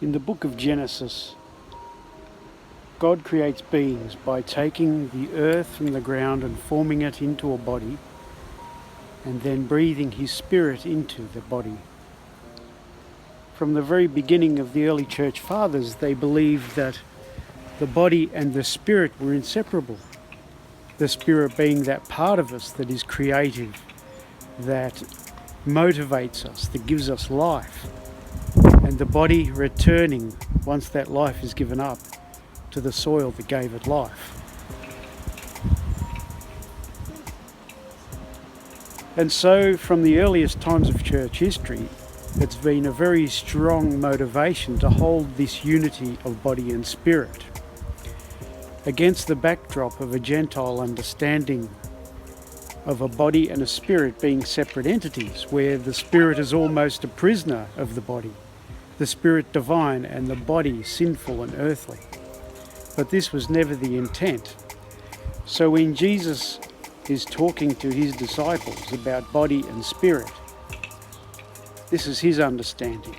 In the book of Genesis, God creates beings by taking the earth from the ground and forming it into a body, and then breathing his spirit into the body. From the very beginning of the early church fathers, they believed that the body and the spirit were inseparable. The spirit being that part of us that is creative, that motivates us, that gives us life, and the body returning, once that life is given up, to the soil that gave it life. And so from the earliest times of church history, it's been a very strong motivation to hold this unity of body and spirit against the backdrop of a Gentile understanding of a body and a spirit being separate entities, where the spirit is almost a prisoner of the body, the spirit divine and the body sinful and earthly. But this was never the intent. So when Jesus is talking to his disciples about body and spirit, this is his understanding,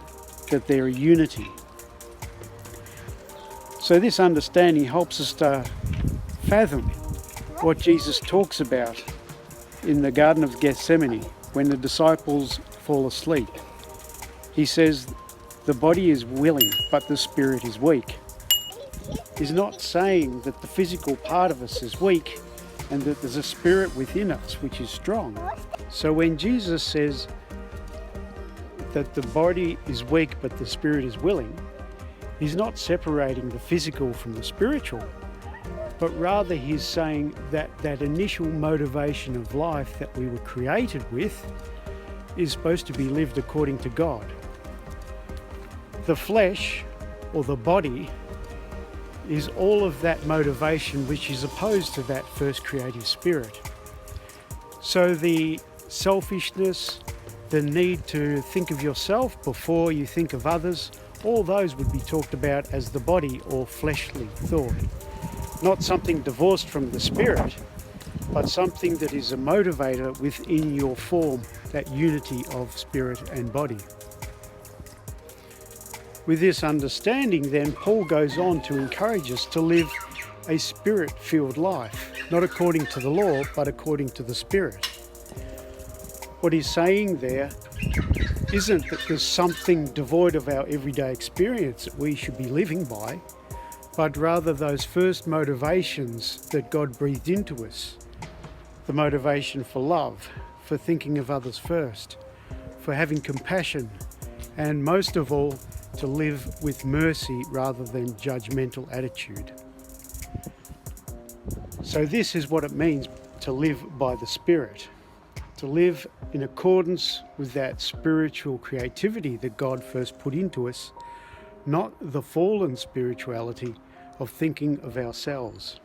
that they're a unity. So this understanding helps us to fathom what Jesus talks about in the Garden of Gethsemane when the disciples fall asleep. He says, the body is willing, but the spirit is weak. He's not saying that the physical part of us is weak and that there's a spirit within us which is strong. So when Jesus says that the body is weak but the spirit is willing, he's not separating the physical from the spiritual, but rather he's saying that that initial motivation of life that we were created with is supposed to be lived according to God. The flesh, or the body, is all of that motivation which is opposed to that first creative spirit. So the selfishness, the need to think of yourself before you think of others, all those would be talked about as the body or fleshly thought. Not something divorced from the spirit, but something that is a motivator within your form, that unity of spirit and body. With this understanding, then, Paul goes on to encourage us to live a spirit-filled life, not according to the law, but according to the Spirit. What he's saying there isn't that there's something devoid of our everyday experience that we should be living by, but rather those first motivations that God breathed into us. The motivation for love, for thinking of others first, for having compassion, and most of all, to live with mercy rather than judgmental attitude. So this is what it means to live by the Spirit, to live in accordance with that spiritual creativity that God first put into us, not the fallen spirituality of thinking of ourselves.